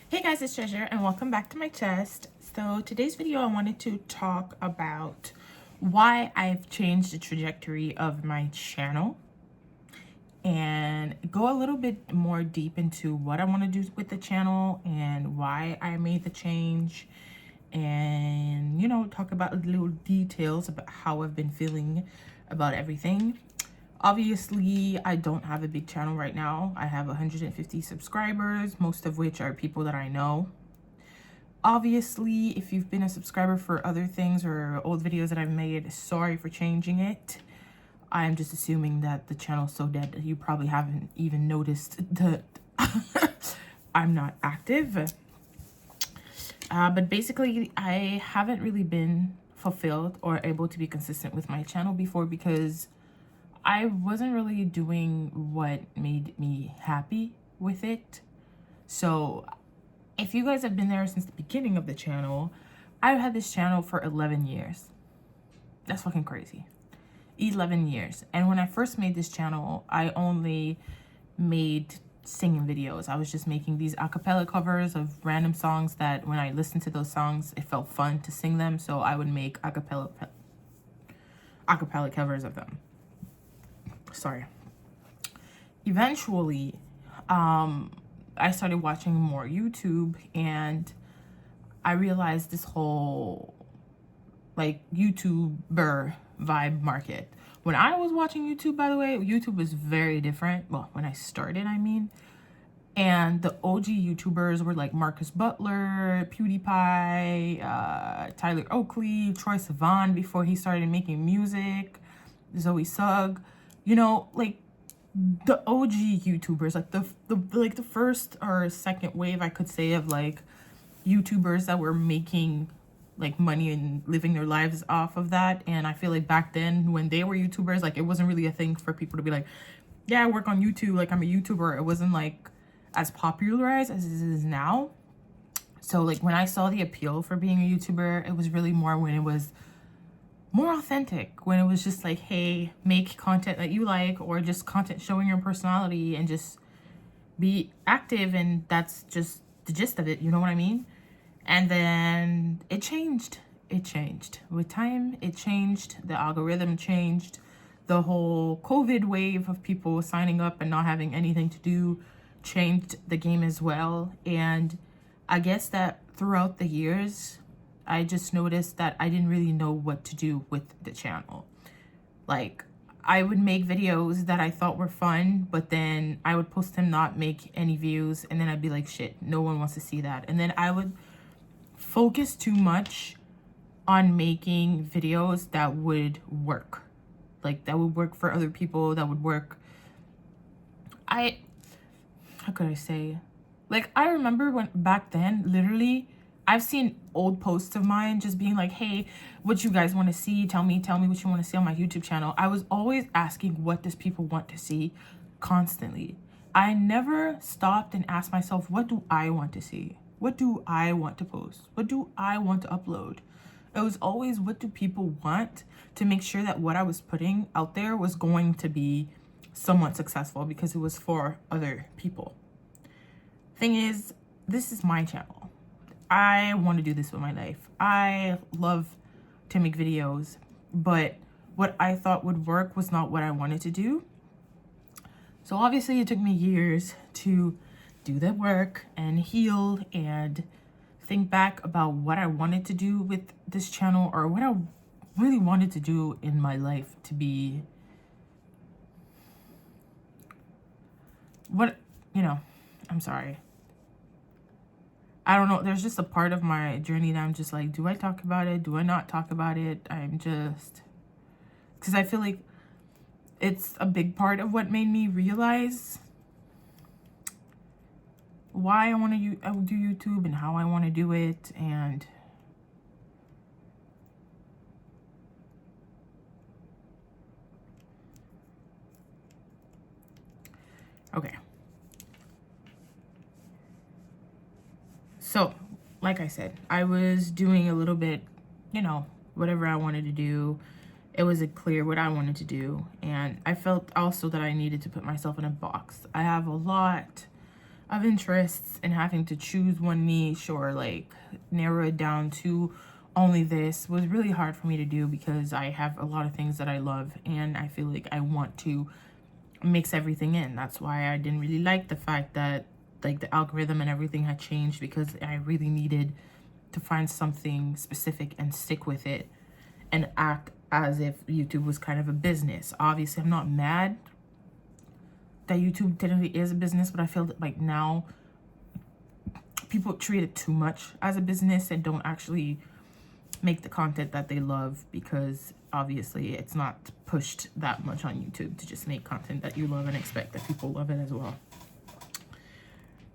Hey guys, it's Treasure and welcome back to my chest. So today's video I wanted to talk about why I've changed the trajectory of my channel and go a little bit more deep into what I want to do with the channel and why I made the change, and talk about little details about how I've been feeling about everything. Obviously, I don't have a big channel right now. I have 150 subscribers, most of which are people that I know. Obviously, if you've been a subscriber for other things or old videos that I've made, sorry for changing it. I'm just assuming that the channel's so dead that you probably haven't even noticed that I'm not active. But basically, I haven't really been fulfilled or able to be consistent with my channel before because I wasn't really doing what made me happy with it. So if you guys have been there since the beginning of the channel, I've had this channel for 11 years. That's fucking crazy. 11 years. And when I first made this channel, I only made singing videos. I was just making these a cappella covers of random songs that when I listened to those songs, it felt fun to sing them. So I would make a cappella covers of them. Sorry. Eventually, I started watching more YouTube and I realized this whole like YouTuber vibe market. When I was watching YouTube, by the way, YouTube was very different. Well, when I started, I mean. And the OG YouTubers were like Marcus Butler, PewDiePie, Tyler Oakley, Troy Sivan before he started making music, Zoe Sugg, like the OG YouTubers, like the first or second wave, I could say, of like YouTubers that were making like money and living their lives off of that. And I feel like back then when they were YouTubers, like it wasn't really a thing for people to be like, yeah, I work on YouTube, like I'm a YouTuber. It wasn't like as popularized as it is now. So like when I saw the appeal for being a YouTuber, it was really more when it was more authentic, when it was just like, hey, make content that you like, or just content showing your personality and just be active, and that's just the gist of it, you know what I mean? And then it changed with time. It changed, the algorithm changed, the whole COVID wave of people signing up and not having anything to do changed the game as well. And I guess that throughout the years, I just noticed that I didn't really know what to do with the channel. Like, I would make videos that I thought were fun, but then I would post them, not make any views, and then I'd be like, shit, no one wants to see that. And then I would focus too much on making videos that would work. Like, that would work for other people, that would work. How could I say? Like, I remember when back then, literally, I've seen old posts of mine just being like, hey, what you guys want to see? Tell me what you want to see on my YouTube channel. I was always asking, what does people want to see, constantly. I never stopped and asked myself, what do I want to see? What do I want to post? What do I want to upload? It was always, what do people want, to make sure that what I was putting out there was going to be somewhat successful because it was for other people. Thing is, this is my channel. I want to do this with my life. I love to make videos, but what I thought would work was not what I wanted to do. So obviously it took me years to do the work and heal and think back about what I wanted to do with this channel, or what I really wanted to do in my life to be what, I'm sorry. I don't know. There's just a part of my journey that I'm just like, do I talk about it? Do I not talk about it? I'm just, because I feel like it's a big part of what made me realize why I want to do YouTube and how I want to do it. And okay. So, like I said, I was doing a little bit, whatever I wanted to do. It wasn't clear what I wanted to do. And I felt also that I needed to put myself in a box. I have a lot of interests and having to choose one niche or like narrow it down to only this was really hard for me to do because I have a lot of things that I love and I feel like I want to mix everything in. That's why I didn't really like the fact that like the algorithm and everything had changed, because I really needed to find something specific and stick with it and act as if YouTube was kind of a business. Obviously, I'm not mad that YouTube technically is a business, but I feel that like now people treat it too much as a business and don't actually make the content that they love, because obviously it's not pushed that much on YouTube to just make content that you love and expect that people love it as well.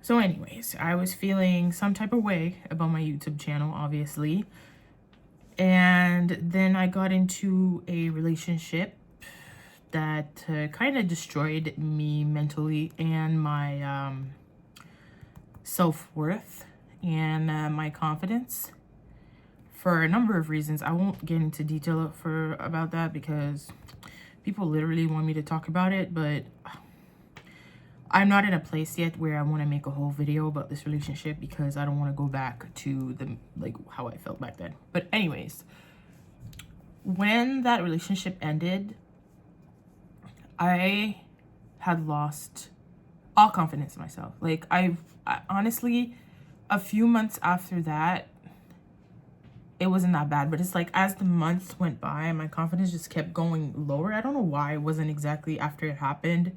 So anyways, I was feeling some type of way about my YouTube channel, obviously. And then I got into a relationship that kind of destroyed me mentally and my self-worth and my confidence for a number of reasons. I won't get into detail about that because people literally want me to talk about it, but I'm not in a place yet where I want to make a whole video about this relationship because I don't want to go back to the like how I felt back then. But anyways, when that relationship ended, I had lost all confidence in myself. Like I honestly, a few months after that, it wasn't that bad, but it's like as the months went by, my confidence just kept going lower. I don't know why. It wasn't exactly after it happened,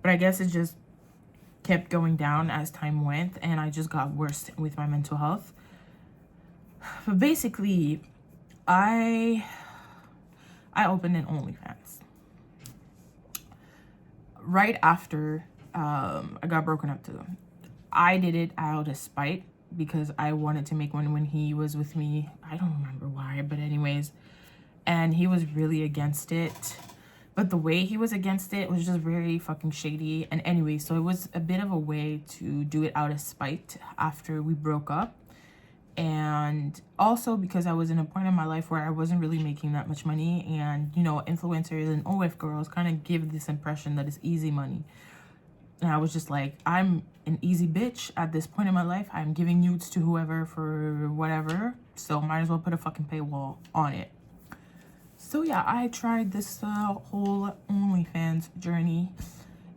but I guess it just kept going down as time went, and I just got worse with my mental health. But basically, I opened an OnlyFans right after I got broken up to. I did it out of spite because I wanted to make one when he was with me. I don't remember why, but anyways, and he was really against it. But the way he was against it was just very fucking shady. And anyway, so it was a bit of a way to do it out of spite after we broke up. And also because I was in a point in my life where I wasn't really making that much money. And, you know, influencers and OF girls kind of give this impression that it's easy money. And I was just like, I'm an easy bitch at this point in my life. I'm giving nudes to whoever for whatever. So might as well put a fucking paywall on it. So yeah, I tried this whole OnlyFans journey,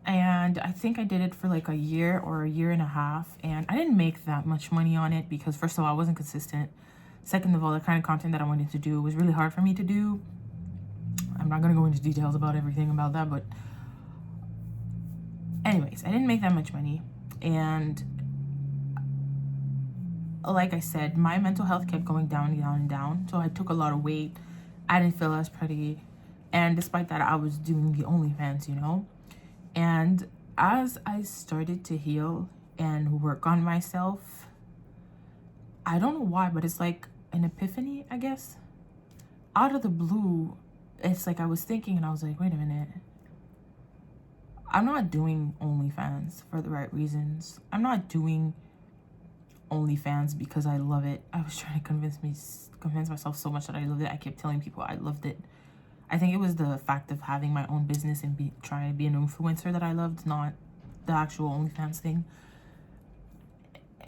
and I think I did it for like a year or a year and a half, and I didn't make that much money on it because first of all, I wasn't consistent. Second of all, the kind of content that I wanted to do was really hard for me to do. I'm not gonna go into details about everything about that, but anyways, I didn't make that much money, and like I said, my mental health kept going down and down and down, so I took a lot of weight. I didn't feel as pretty, and despite that, I was doing the OnlyFans, you know. And as I started to heal and work on myself, I don't know why, but it's like an epiphany, I guess. Out of the blue, it's like I was thinking and I was like, wait a minute. I'm not doing OnlyFans for the right reasons. I'm not doing OnlyFans because I love it. I was trying to convince myself so much that I loved it. I kept telling people I loved it. I think it was the fact of having my own business and trying to be an influencer that I loved, not the actual OnlyFans thing.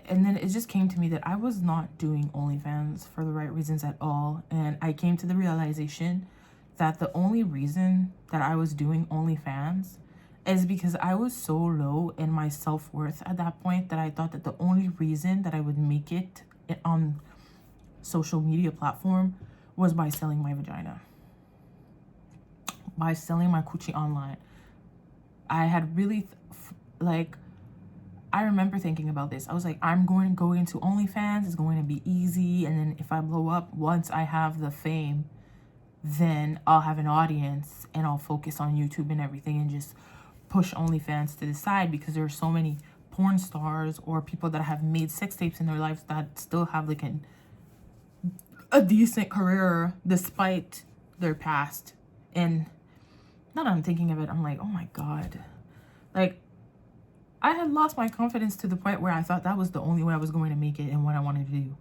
And then it just came to me that I was not doing OnlyFans for the right reasons at all. And I came to the realization that the only reason that I was doing OnlyFans is because I was so low in my self-worth at that point that I thought that the only reason that I would make it on social media platform was by selling my vagina, by selling my coochie online. I had really I remember thinking about this. I was like, I'm going to go into OnlyFans. It's going to be easy. And then if I blow up, once I have the fame, then I'll have an audience and I'll focus on YouTube and everything and just push OnlyFans to the side, because there are so many porn stars or people that have made sex tapes in their lives that still have like a decent career despite their past. And now that I'm thinking of it, I'm like, oh my God. Like, I had lost my confidence to the point where I thought that was the only way I was going to make it and what I wanted to do.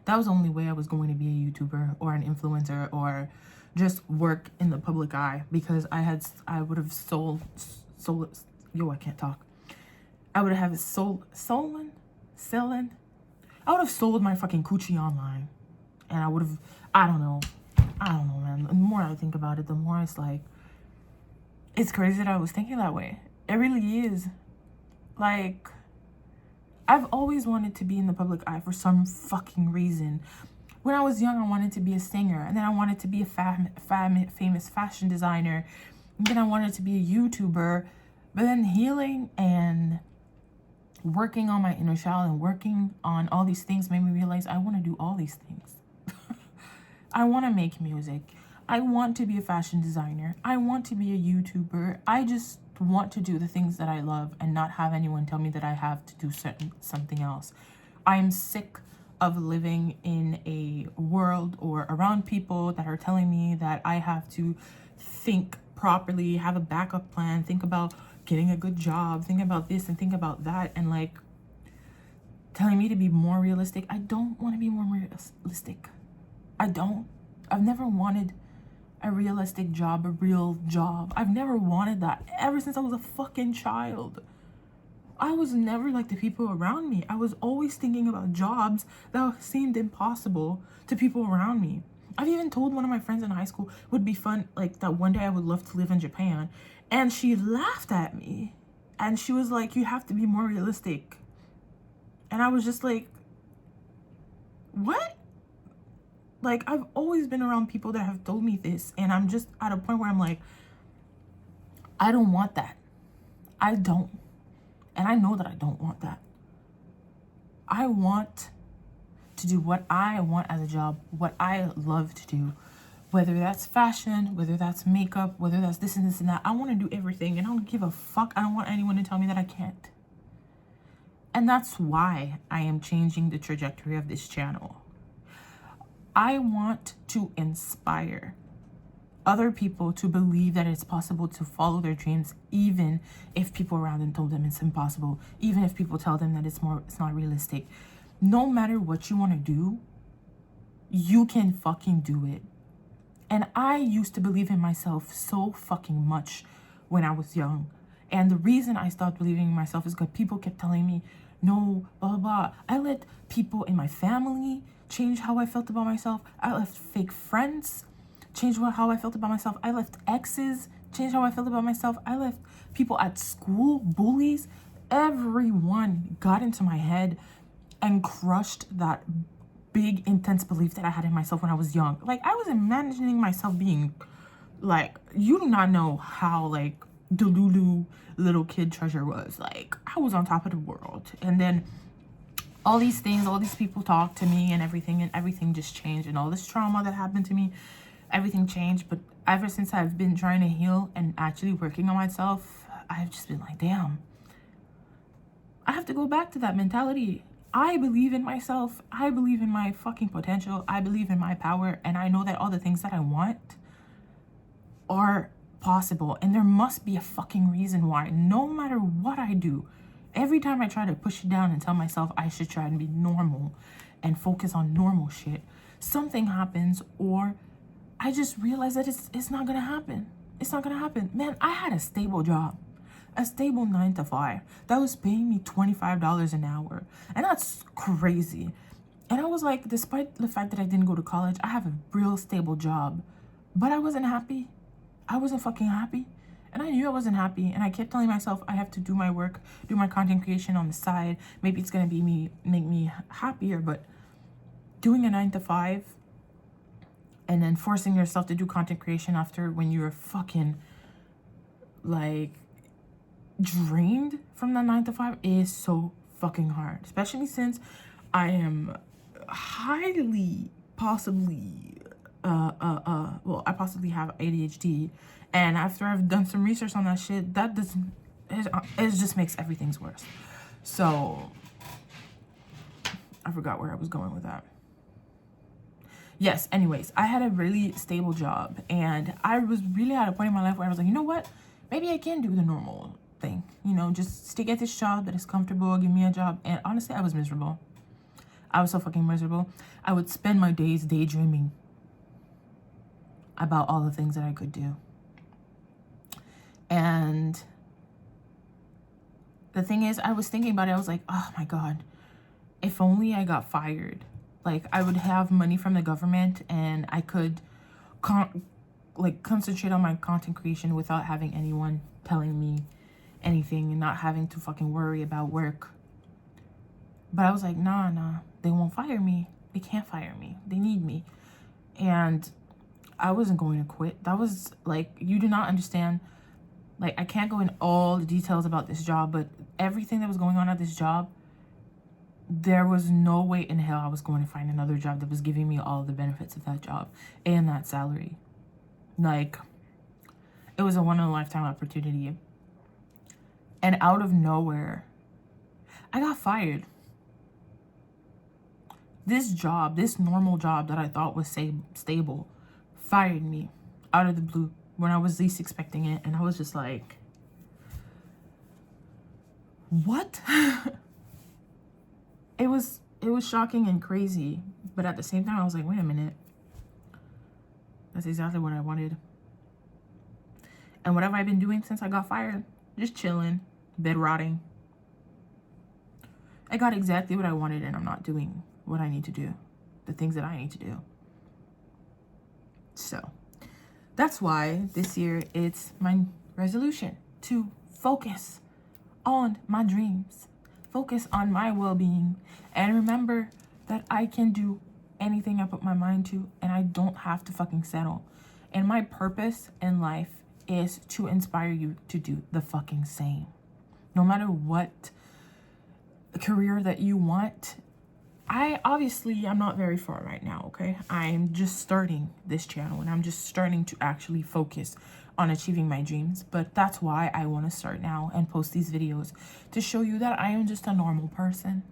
That was the only way I was going to be a YouTuber or an influencer or just work in the public eye, because I would have sold, I I would have selling. I would have sold my fucking coochie online. And I would have, I don't know, man. The more I think about it, the more it's like, it's crazy that I was thinking that way. It really is. Like, I've always wanted to be in the public eye for some fucking reason. When I was young, I wanted to be a singer. And then I wanted to be a famous fashion designer. And then I wanted to be a YouTuber. But then healing and working on my inner child and working on all these things made me realize I want to do all these things. I want to make music. I want to be a fashion designer. I want to be a YouTuber. I just want to do the things that I love and not have anyone tell me that I have to do something else. I am sick of living in a world or around people that are telling me that I have to think properly, have a backup plan, think about getting a good job, think about this and think about that, and like telling me to be more realistic. I don't want to be more realistic. I don't. I've never wanted a realistic job, a real job. I've never wanted that ever since I was a fucking child. I was never like the people around me. I was always thinking about jobs that seemed impossible to people around me. I've even told one of my friends in high school it would be fun, like that one day I would love to live in Japan. And she laughed at me. And she was like, you have to be more realistic. And I was just like, what? Like, I've always been around people that have told me this. And I'm just at a point where I'm like, I don't want that. I don't. And I know that I don't want that. I want to do what I want as a job, what I love to do. Whether that's fashion, whether that's makeup, whether that's this and this and that. I want to do everything and I don't give a fuck. I don't want anyone to tell me that I can't. And that's why I am changing the trajectory of this channel. I want to inspire other people to believe that it's possible to follow their dreams, even if people around them told them it's impossible, even if people tell them that it's not realistic. No matter what you want to do, you can fucking do it. And I used to believe in myself so fucking much when I was young. And the reason I stopped believing in myself is because people kept telling me, no, blah, blah, blah. I let people in my family change how I felt about myself. I left fake friends change how I felt about myself. I left exes change how I felt about myself. I left people at school, bullies. Everyone got into my head and crushed that big, intense belief that I had in myself when I was young. Like, I was imagining myself being, like, you do not know how, like, Delulu little kid treasure was. Like, I was on top of the world. And then all these things, all these people talked to me and everything just changed. And all this trauma that happened to me, everything changed. But ever since I've been trying to heal and actually working on myself, I've just been like, damn, I have to go back to that mentality. I believe in myself. I believe in my fucking potential. I believe in my power. And I know that all the things that I want are possible. And there must be a fucking reason why. No matter what I do, every time I try to push it down and tell myself I should try and be normal and focus on normal shit, something happens, or I just realize that it's not gonna happen. It's not gonna happen. Man, I had a stable job. A stable 9 to 5 that was paying me $25 an hour, and that's crazy. And I was like, despite the fact that I didn't go to college, I have a real stable job, but I wasn't happy. I wasn't fucking happy, and I knew I wasn't happy. And I kept telling myself I have to do my work, do my content creation on the side. Maybe it's gonna make me happier. But doing a 9 to 5 and then forcing yourself to do content creation after, when you're fucking like drained from the 9 to 5, is so fucking hard, especially since I am highly possibly I possibly have ADHD, and after I've done some research on that shit, that doesn't, it just makes everything worse. So I forgot where I was going with that. Yes, anyways, I had a really stable job, and I was really at a point in my life where I was like, you know what, maybe I can do the normal thing, you know, just stick at this job that is comfortable, give me a job. And honestly, I was miserable. I was so fucking miserable. I would spend my days daydreaming about all the things that I could do. And The thing is, I was thinking about it. I was like, oh my God, if only I got fired. Like, I would have money from the government and I could concentrate on my content creation without having anyone telling me anything and not having to fucking worry about work. But I was like, nah, they won't fire me. They can't fire me. They need me. And I wasn't going to quit. That was like, you do not understand. Like, I can't go in all the details about this job, but everything that was going on at this job, there was no way in hell I was going to find another job that was giving me all the benefits of that job and that salary. Like, it was a one-in-a-lifetime opportunity. And out of nowhere, I got fired. This job, this normal job that I thought was stable, fired me out of the blue when I was least expecting it. And I was just like, what? It was shocking and crazy. But at the same time, I was like, wait a minute. That's exactly what I wanted. And what have I been doing since I got fired? Just chilling, bed rotting. I got exactly what I wanted and I'm not doing what I need to do. The things that I need to do. So, that's why this year it's my resolution to focus on my dreams. Focus on my well-being. And remember that I can do anything I put my mind to and I don't have to fucking settle. And my purpose in life is to inspire you to do the fucking same. No matter what career that you want. I'm not very far right now, okay? I'm just starting this channel and I'm just starting to actually focus on achieving my dreams. But that's why I want to start now and post these videos to show you that I am just a normal person.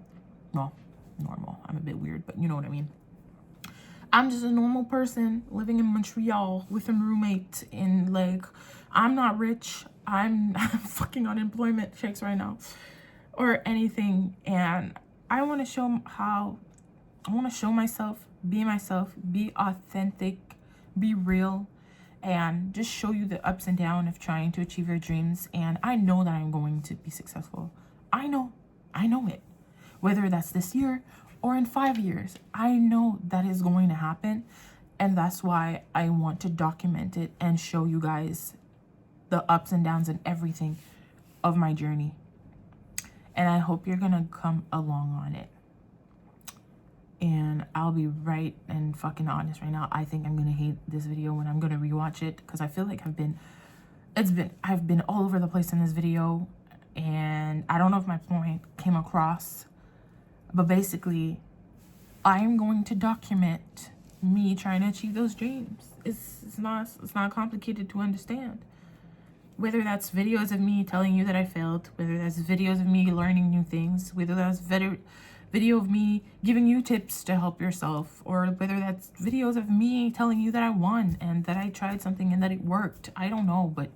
Well, normal. I'm a bit weird, but you know what I mean. I'm just a normal person living in Montreal with a roommate and like, I'm not rich. I'm fucking unemployment checks right now or anything. And I want to show myself, be authentic, be real, and just show you the ups and downs of trying to achieve your dreams. And I know that I'm going to be successful. I know it. Whether that's this year or in 5 years, I know that is going to happen. And that's why I want to document it and show you guys the ups and downs and everything of my journey. And I hope you're gonna come along on it. And I'll be right and fucking honest right now. I think I'm gonna hate this video when I'm gonna rewatch it because I feel like I've been all over the place in this video and I don't know if my point came across, but basically I'm going to document me trying to achieve those dreams. It's not complicated to understand. Whether that's videos of me telling you that I failed, whether that's videos of me learning new things, whether that's video of me giving you tips to help yourself, or whether that's videos of me telling you that I won and that I tried something and that it worked. I don't know, but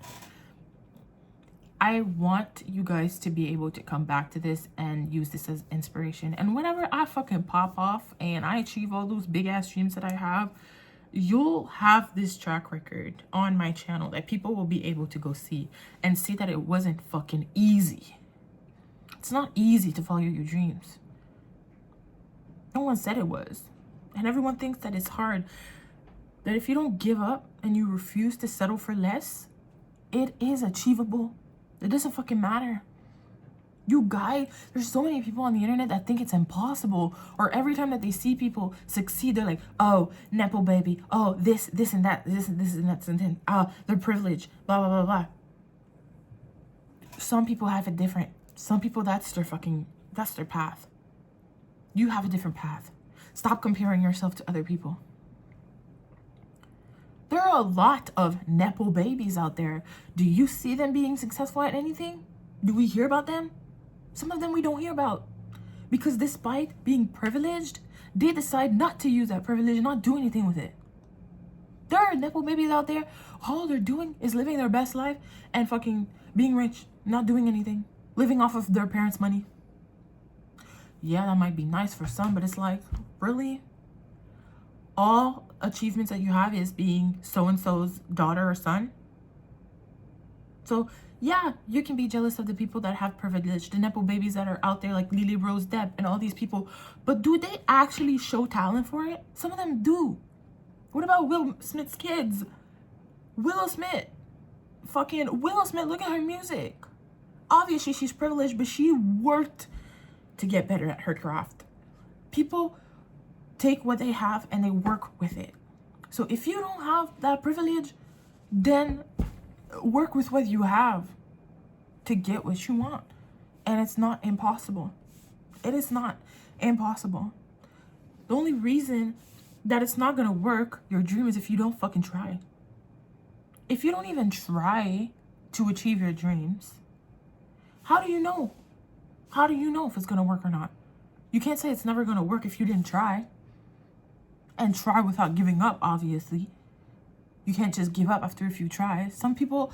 I want you guys to be able to come back to this and use this as inspiration. And whenever I fucking pop off and I achieve all those big ass dreams that I have, you'll have this track record on my channel that people will be able to go see and see that it wasn't fucking easy. It's not easy to follow your dreams. No one said it was. And everyone thinks that it's hard. That if you don't give up and you refuse to settle for less, it is achievable. It doesn't fucking matter. You guys, there's so many people on the internet that think it's impossible. Or every time that they see people succeed, they're like, oh, Nepo baby. Oh, this and that. This and that. And then, they're privileged. Blah, blah, blah, blah. Some people have it different. Some people, that's their path. You have a different path. Stop comparing yourself to other people. There are a lot of Nepo babies out there. Do you see them being successful at anything? Do we hear about them? Some of them we don't hear about. Because despite being privileged, they decide not to use that privilege and not do anything with it. There are Nepo babies out there. All they're doing is living their best life and fucking being rich, not doing anything. Living off of their parents' money. Yeah, that might be nice for some, but it's like, really? All achievements that you have is being so-and-so's daughter or son? So Yeah, you can be jealous of the people that have privilege, the nepo babies that are out there like Lily Rose Depp and all these people. But do they actually show talent for it? Some of them do. What about Will Smith's kids? Willow Smith. Fucking Willow Smith, look at her music. Obviously, she's privileged, but she worked to get better at her craft. People take what they have and they work with it. So if you don't have that privilege, then work with what you have to get what you want. And it's not impossible. It is not impossible. The only reason that it's not gonna work, your dream, is if you don't fucking try. If you don't even try to achieve your dreams, how do you know? How do you know if it's gonna work or not? You can't say it's never gonna work if you didn't try. And try without giving up, obviously. You can't just give up after a few tries. Some people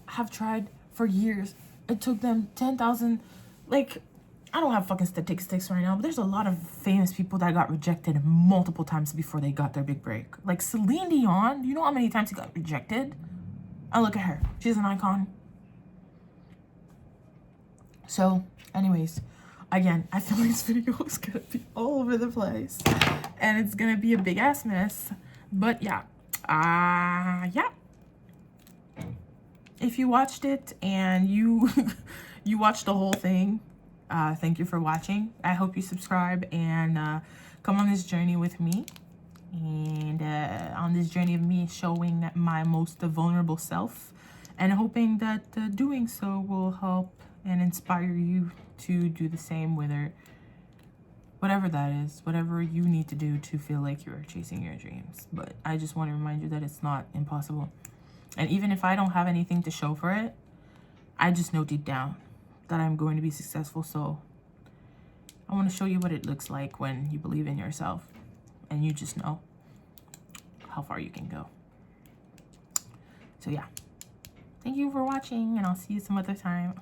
have tried for years. It took them 10,000, like, I don't have fucking statistics right now, but there's a lot of famous people that got rejected multiple times before they got their big break. Like Celine Dion, do you know how many times he got rejected? And look at her. She's an icon. So, anyways, again, I feel like this video is gonna be all over the place. And it's gonna be a big ass mess. But yeah. Yeah. If you watched it and you you watched the whole thing, thank you for watching. I hope you subscribe and come on this journey with me. And on this journey of me showing my most vulnerable self, and hoping that doing so will help and inspire you to do the same, whatever that is, whatever you need to do to feel like you're chasing your dreams. But I just want to remind you that it's not impossible. And even if I don't have anything to show for it, I just know deep down that I'm going to be successful. So I want to show you what it looks like when you believe in yourself and you just know how far you can go. So yeah, thank you for watching, and I'll see you some other time.